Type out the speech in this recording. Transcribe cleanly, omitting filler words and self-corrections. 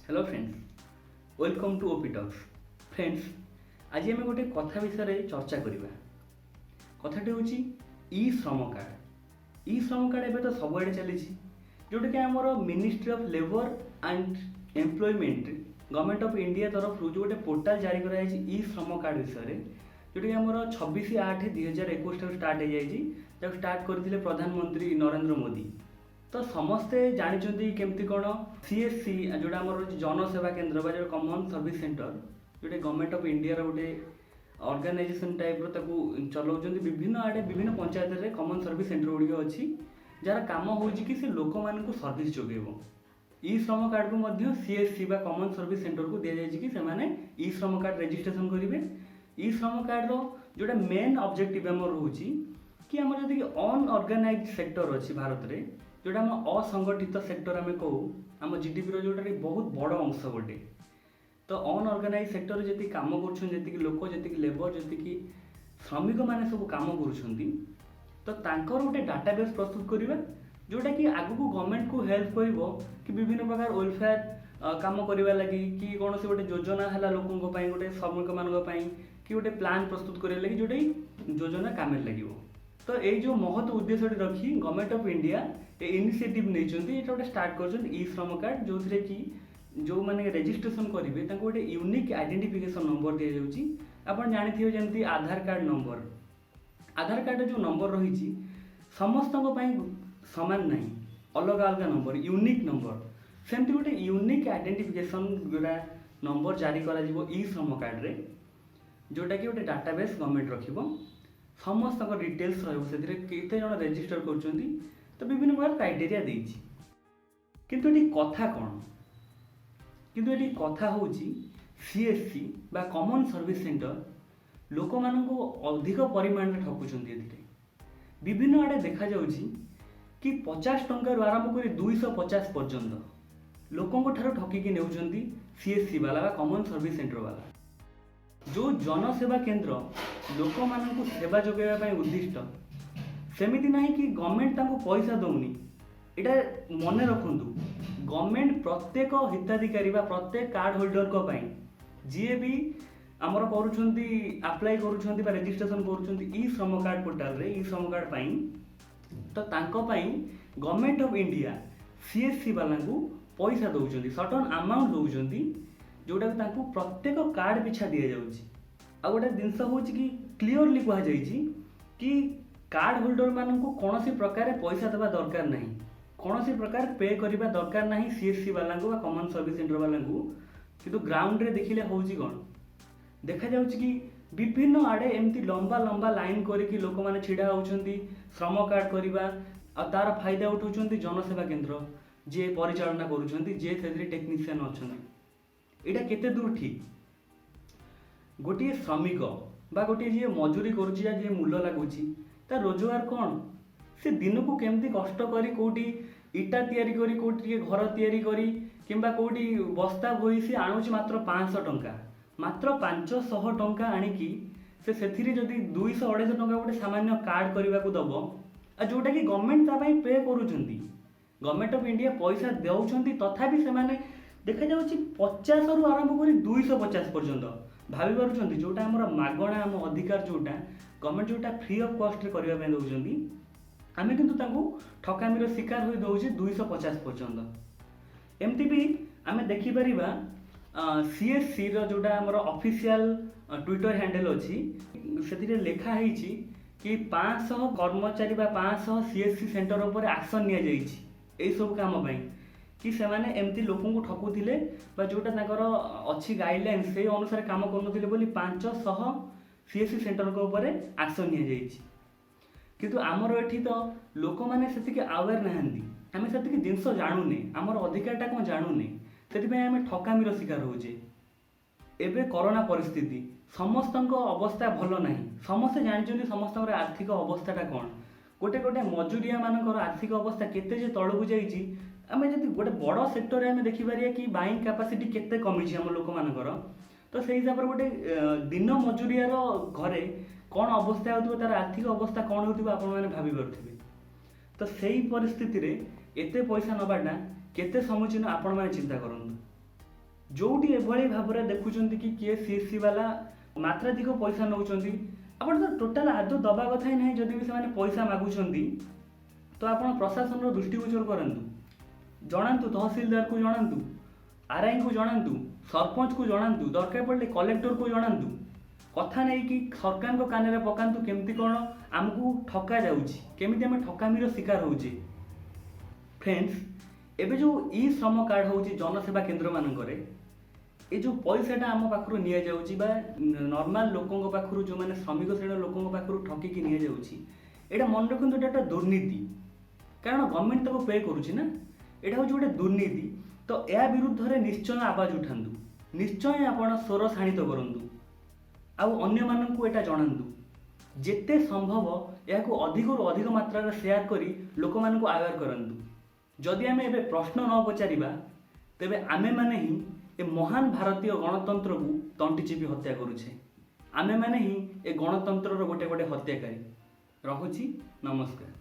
Hello friends, welcome to OP talks. Friends, आज आम गोटे कथा विषय चर्चा करवा। कथाटी हूँ ई श्रम कार्ड। ई श्रम कार्ड एवं तो सबुआड़े चली जोटा कि आमर ministry of labour and employment government of India तरफ जो गोटे पोर्टाल जारी कराई ई श्रम कार्ड विषय जोटा कि आमर 26/8/2021 स्टार्ट हो स्टार्ट करते प्रधानमंत्री नरेंद्र मोदी। तो समस्ते जानते केमती कौन सीएससी जोटा आम जनसेवा केन्द्र बा जो कॉमन सर्विस सेंटर जोटा गवर्नमेंट ऑफ इंडिया गोटे ऑर्गेनाइजेशन टाइप चलाउछन। विभिन्न आड़े विभिन्न पंचायत में कॉमन सर्विस सेंटर गुड़िक अच्छी जार काम हो से लोक मान सर्विस जोगेब। ई श्रम कार्ड को सीएससी बा कॉमन सर्विस सेंटर को दि जाए कि से ई श्रम कार्ड रजिस्ट्रेशन करेंगे। ई श्रम कार्ड जोटा मेन ऑब्जेक्टिव आम रोचे कि आम जदि अनऑर्गेनाइज सेक्टर अच्छी भारत में जोटा आम असंगठित सेक्टर आम कहूँ आम जीडीपी जोटा बहुत बड़ अंश गोटे। तो अनऑर्गेनाइज सेक्टर जी कम कर लोक जी लेबर जी श्रमिक मैंने सब कम कर गोटे डाटाबेस प्रस्तुत करवा जोटा कि आगू गवर्नमेंट को हेल्प कर कि विभिन्न प्रकार वेलफेयर काम करने लगी कि कौन से गोटे योजना है लोकों गोटे श्रमिक मान कि गोटे प्लान प्रस्तुत करने लगी जोटा योजना काम लगे। तो ये जो महत्व उद्देश्य रखी गवर्नमेंट ऑफ इंडिया ये इनिशिएटिव नहीं गोटे स्टार्ट कर ई श्रम कार्ड जो थे कि जो मैंने रजिस्ट्रेशन करेंगे गोटे यूनिक आइडेंटिफिकेशन नंबर दि जाऊँगी। आप जानते जमी आधार कार्ड नंबर। आधार कार्ड जो नंबर रही समस्त सामान ना अलग अलग नंबर यूनिक नंबर सेमती गोटे यूनिक आइडेंटिफिकेशन जोड़ा नंबर जारी कर ई श्रम कार्ड रे जोटा कि गोटे डाटाबेस गवर्नमेंट रखिबो। समस्त डिटेल्स रते जन रेजिस्टर कर तो विभिन्न प्रकार क्राइटेरिया देछि। किंतु ये कथा कौन किंतु ये कथा हूँ सीएससी बा कॉमन सर्विस सेंटर लोक मानू अधिक परिमाण में ठकुंट। विभिन्न आड़े देखा जाउछि कि 50 टंकार आरंभ कर 250 पर्यंत लोकों ठार ठकिकी नेउछंती सीएससी वाला बा कॉमन सर्विस सेंटर वाला। जो जनसेवा केन्द्र लोक मानू सेवा जोगाइबा उद्दिष्ट सेमिति नहीं कि गवर्नमेंट तांको पैसा दौनी। यहाँ मन रखु गवर्नमेंट प्रत्येक हिताधिकारी बा प्रत्येक कार्ड होल्डर को जी भी आमर कर अप्लाई कर रजिस्ट्रेशन कर श्रम कार्ड पोर्टाल रे ई श्रम कार्ड पाई। तो गवर्नमेंट ऑफ इंडिया सीएससी वाला को पैसा दौरान सर्टन अमाउंट दौरान जोटा प्रत्येक कार्ड पिछा दि जाऊँगी। आ गोटे जिनस हूँ कि क्लीयरली कहुई कि कार्ड होल्डर मान को कौन सी प्रकार पैसा देवा दरकार नहीं, कौन सी प्रकार पे करवा दरकार नहीं सीएससी वाला को कॉमन सर्विस सेंटर वाला को। किंतु ग्राउंड रे देखिले होउची कौन देखा जाउची कि विभिन्न आड़े एमती लंबा लंबा लाइन करके लोक मैंने छिड़ा होउछंती श्रम कार्ड करवा आ तार फायदा उठाउछंती जनसेवा केन्द्र जे परिचालना करूछंती जे सेथरे टेक्नीशियन अछंती। एटा केते दूर ठीक? गोटे श्रमिक बा गोटे जी मजूरी करुची या जी मूल्य लगुची तार रोजगार कौन से दिन को केमती कष्ट करी कोटी इटा तैयारी करी कोटी घर तैयारी करी किंबा कोटी बस्ता बोई से आणुची मात्र 500 टंका मात्र 500 टंका आणिकी से सेथिरे जदि 200-250 टंका गोटे सामान्य कार्ड करने को दब आ जोटा कि गवर्नमेंट तापाई पे करुछंती गवर्नमेंट ऑफ इंडिया पैसा देउछंती तथापि से माने देखा जाउची 50 रु आरंभ करी 250 पर्यंत भाभी पारुछंती जोटा हमर मागणा हम अधिकार जोटा गवर्नमेंट जोटा फ्री ऑफ कॉस्ट रे करबा पे दउछंती आमे किंतु तांको ठकामीर शिकार होई दउछि 250 पर्यंत। एमती भी आमे देखि परिबा सीएससी रो जोटा हमर ऑफिशियल ट्विटर हैंडल अछि सेतिरे लेखा हेछि कि 500 कर्मचारी बा 500 सीएससी सेंटर ऊपर एक्शन निया जाइछि एई सब काम पई कि सेमाने एमती लोकों को ठकुथिले बा जोटा ताकर अच्छी गाइडलाइन से अनुसार काम करनथिले बोली 500 सीएससी सेंटर को ऊपर एक्शन निया जाइछि। किंतु आमर एठी तो लोक माने सेतिके अवेयर नहंती आमे सेतिके जिंस जानुने आमर अधिकारटा कोन जानुने सेतिपय आमे ठकामीर शिकार होजे। एबे कोरोना परिस्थिति समस्तक अवस्था भल नहीं समस्ते जानछन्ती समस्तकर आर्थिक अवस्थाटा कोन गोटे गोटे मजूरिया मानकर आर्थिक अवस्था केते जे तळकु जाइछि। आमे जदि गोटे बड़ सेक्टर आमे देखि पारिया कि बाइंग कैपेसिटी केते कमिछि हम लोक मानकर तो से हिसाब से गोटे दिन मजूरियार घरे कौन अवस्था होथिबो तार आर्थिक अवस्था कौन होथिबो आपण माने भाबी पारुथिबे। तो सही परिस्थिति रे एते पैसा नबाटा केते समुचीन आपण माने चिंता करंतु। जोटी एभली भाव में देखुं कि किए सीएससी वाला मात्राधिक पैसा नौकरी आप तो टोटाल आदौ दबा कथा ही ना जदि भी से पैसा मागुंट तो आप प्रशासन दृष्टिगोचर करूँ जनातु तहसिलदार को जनातु आरआई को जनातु सरपंच को जनातु दरकार पड़े कलेक्टर को जनातु कथा नहीं कि सरकार को कान में पकातु केमती कौन आमको ठका जामी आम ठकामीर शिकार होचे। फ्रेंड्स एबे जो ई श्रम कार्ड हूँ जनसेवा केन्द्र मानक ये जो पैसाटा आम पाखु नि नॉर्मल लोकों पाखु जो मैंने श्रमिक श्रेणी लोकों पाखु ठकिकी नि यहाँ मन रखु ये दुर्नीति कारण गवर्नमेंट तक पे करुच्ची ना यहाँ हूँ गोटे दुर्नीति तो या विरुद्ध में निश्चय आवाज उठातु निश्चय आप स्वर शाणित करूँ आन्य मानू यहाँ जनातु जेते संभव या अधिक अधिक मात्रा शेयर करी लोक मानू अवेयर करूँ जदि आम ए प्रश्न न पचारिबा तेबे आमे माने ही ए महान भारतीय गणतंत्र को तंटी चिपी हत्या करुछे आमे माने ही ए गणतंत्र गोटे गोटे हत्याकारी। रहुची नमस्कार।